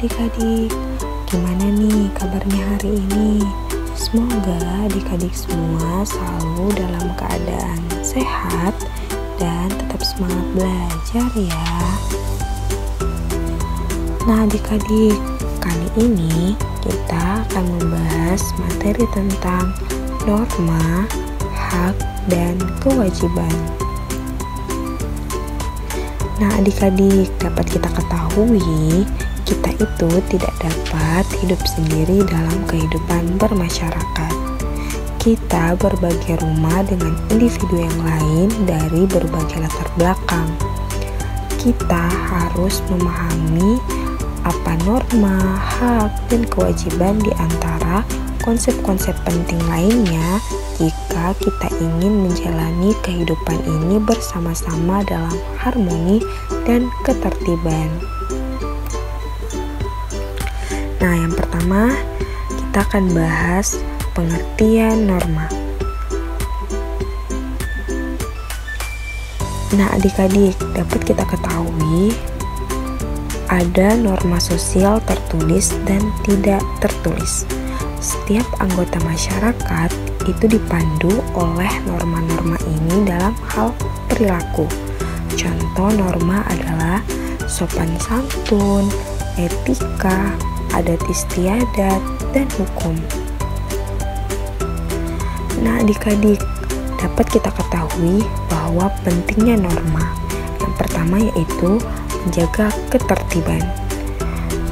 adik-adik, gimana nih kabarnya hari ini? Semoga adik-adik semua selalu dalam keadaan sehat dan tetap semangat belajar ya. Nah adik-adik, kali ini kita akan membahas materi tentang norma, hak, dan kewajiban. Nah adik-adik, dapat kita ketahui, kita itu tidak dapat hidup sendiri dalam kehidupan bermasyarakat. Kita berbagi rumah dengan individu yang lain dari berbagai latar belakang. Kita harus memahami apa norma, hak, dan kewajiban di antara konsep-konsep penting lainnya jika kita ingin menjalani kehidupan ini bersama-sama dalam harmoni dan ketertiban. Nah, yang pertama kita akan bahas pengertian norma. Nah, adik-adik, dapat kita ketahui ada norma sosial tertulis dan tidak tertulis. Setiap anggota masyarakat itu dipandu oleh norma-norma ini dalam hal perilaku. Contoh norma adalah sopan santun, etika, adat istiadat, dan hukum. Nah adik-adik, dapat kita ketahui bahwa pentingnya norma. Yang pertama yaitu menjaga ketertiban.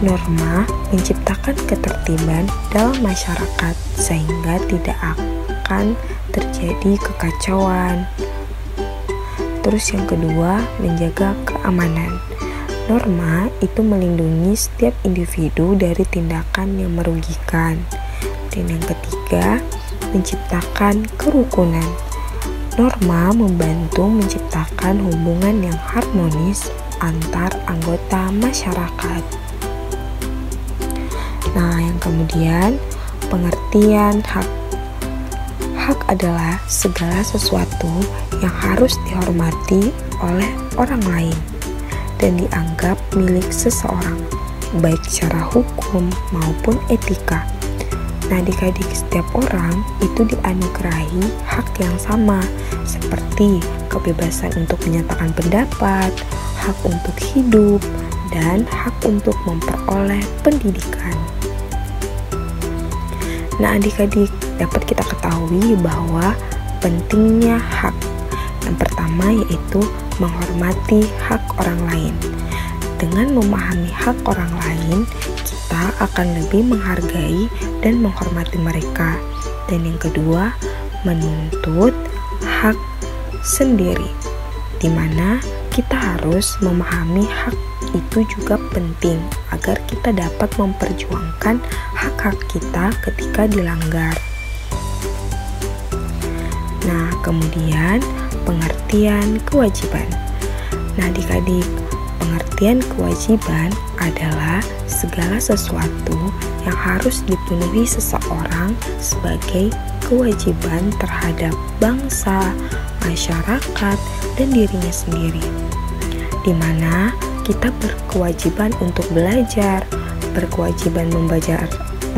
Norma menciptakan ketertiban dalam masyarakat sehingga tidak akan terjadi kekacauan. Terus yang kedua, menjaga keamanan. Norma itu melindungi setiap individu dari tindakan yang merugikan. Dan yang ketiga, menciptakan kerukunan. Norma membantu menciptakan hubungan yang harmonis antar anggota masyarakat. Nah, yang kemudian, pengertian hak. Hak adalah segala sesuatu yang harus dihormati oleh orang lain dan dianggap milik seseorang, baik secara hukum maupun etika. Nah, adik-adik, setiap orang itu dianugerahi hak yang sama, seperti kebebasan untuk menyatakan pendapat, hak untuk hidup, dan hak untuk memperoleh pendidikan. Nah adik-adik, dapat kita ketahui bahwa pentingnya hak. Yang pertama yaitu menghormati hak orang lain. Dengan memahami hak orang lain, kita akan lebih menghargai dan menghormati mereka. Dan yang kedua, menuntut hak sendiri, di mana kita harus memahami hak itu juga penting agar kita dapat memperjuangkan hak-hak kita ketika dilanggar. Nah, kemudian pengertian kewajiban. Nah, adik-adik, pengertian kewajiban adalah segala sesuatu yang harus dipenuhi seseorang sebagai kewajiban terhadap bangsa, masyarakat, dan dirinya sendiri, di mana kita berkewajiban untuk belajar, berkewajiban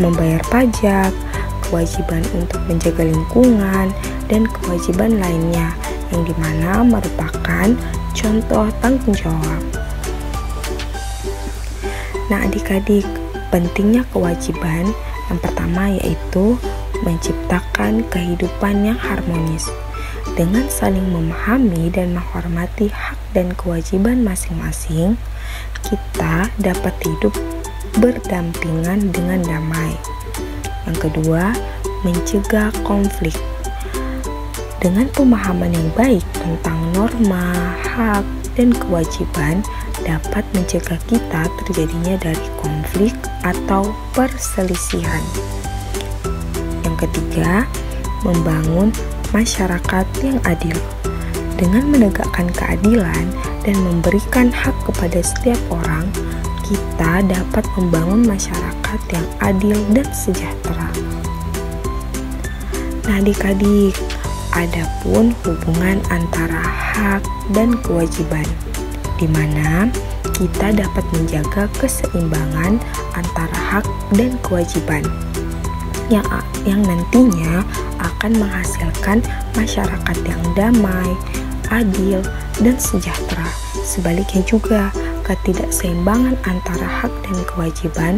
membayar pajak, kewajiban untuk menjaga lingkungan, dan kewajiban lainnya yang dimana merupakan contoh tanggung jawab. Nah adik-adik, pentingnya kewajiban yang pertama yaitu menciptakan kehidupan yang harmonis. Dengan saling memahami dan menghormati hak dan kewajiban masing-masing, kita dapat hidup berdampingan dengan damai. Yang kedua, mencegah konflik. Dengan pemahaman yang baik tentang norma, hak, dan kewajiban dapat mencegah kita terjadinya dari konflik atau perselisihan. Yang ketiga, membangun masyarakat yang adil. Dengan menegakkan keadilan dan memberikan hak kepada setiap orang, kita dapat membangun masyarakat yang adil dan sejahtera. Nah adik-adik, adapun hubungan antara hak dan kewajiban, di mana kita dapat menjaga keseimbangan antara hak dan kewajiban yang nantinya akan menghasilkan masyarakat yang damai, adil, dan sejahtera. Sebaliknya juga, ketidakseimbangan antara hak dan kewajiban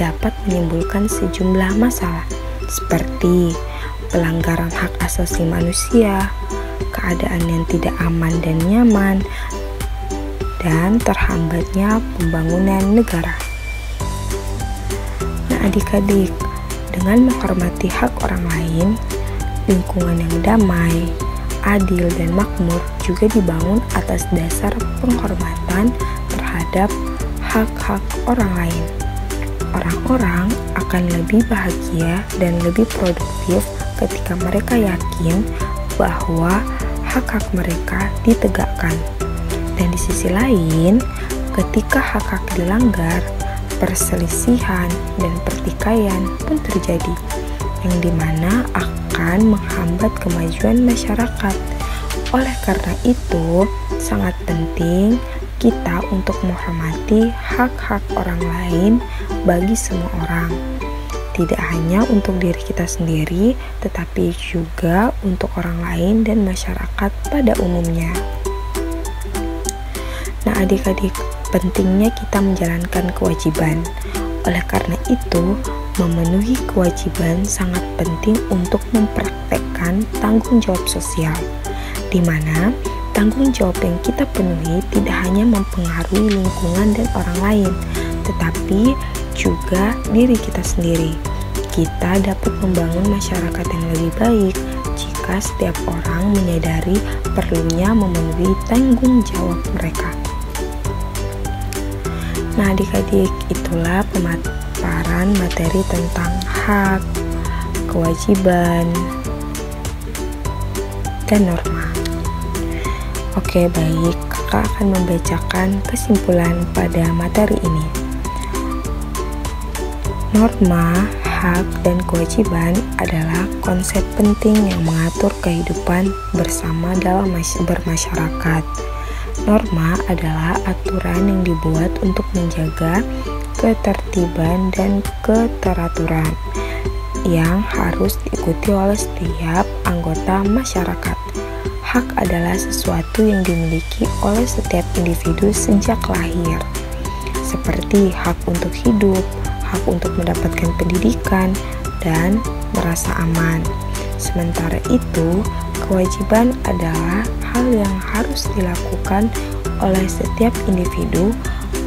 dapat menimbulkan sejumlah masalah seperti pelanggaran hak asasi manusia, keadaan yang tidak aman dan nyaman, dan terhambatnya pembangunan negara. Nah, adik-adik, dengan menghormati hak orang lain, lingkungan yang damai, adil, dan makmur juga dibangun atas dasar penghormatan terhadap hak-hak orang lain. Orang-orang akan lebih bahagia dan lebih produktif ketika mereka yakin bahwa hak-hak mereka ditegakkan. Dan di sisi lain, ketika hak-hak dilanggar, perselisihan dan pertikaian pun terjadi, yang dimana akan menghambat kemajuan masyarakat. Oleh karena itu, sangat penting kita untuk menghormati hak-hak orang lain bagi semua orang. Tidak hanya untuk diri kita sendiri, tetapi juga untuk orang lain dan masyarakat pada umumnya. Nah, adik-adik, pentingnya kita menjalankan kewajiban. Oleh karena itu, memenuhi kewajiban sangat penting untuk mempraktekkan tanggung jawab sosial, di mana tanggung jawab yang kita penuhi tidak hanya mempengaruhi lingkungan dan orang lain, tetapi juga diri kita sendiri. Kita dapat membangun masyarakat yang lebih baik jika setiap orang menyadari perlunya memenuhi tanggung jawab mereka. Nah, adik-adik, itulah pemaparan materi tentang hak, kewajiban, dan norma. Oke, baik, kakak akan membacakan kesimpulan pada materi ini. Norma, hak, dan kewajiban adalah konsep penting yang mengatur kehidupan bersama dalam bermasyarakat. Norma adalah aturan yang dibuat untuk menjaga ketertiban dan keteraturan yang harus diikuti oleh setiap anggota masyarakat. Hak adalah sesuatu yang dimiliki oleh setiap individu sejak lahir, seperti hak untuk hidup, hak untuk mendapatkan pendidikan, dan merasa aman. Sementara itu, kewajiban adalah hal yang harus dilakukan oleh setiap individu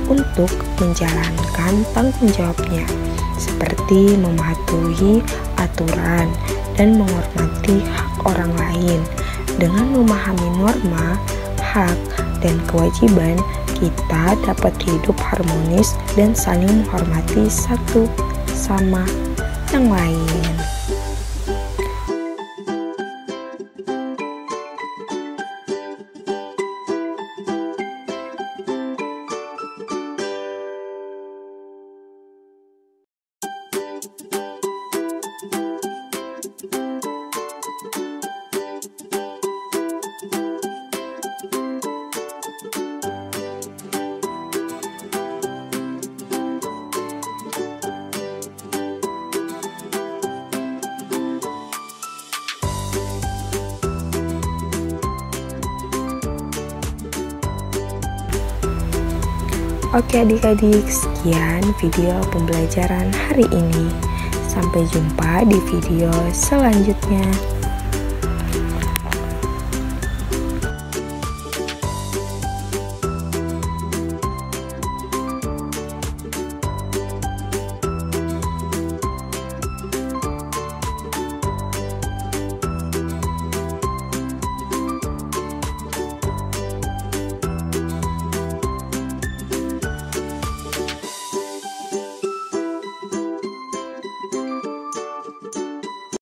untuk menjalankan tanggung jawabnya, seperti mematuhi aturan dan menghormati hak orang lain. Dengan memahami norma, hak, dan kewajiban, kita dapat hidup harmonis dan saling menghormati satu sama yang lain. Oke adik-adik, sekian video pembelajaran hari ini. Sampai jumpa di video selanjutnya.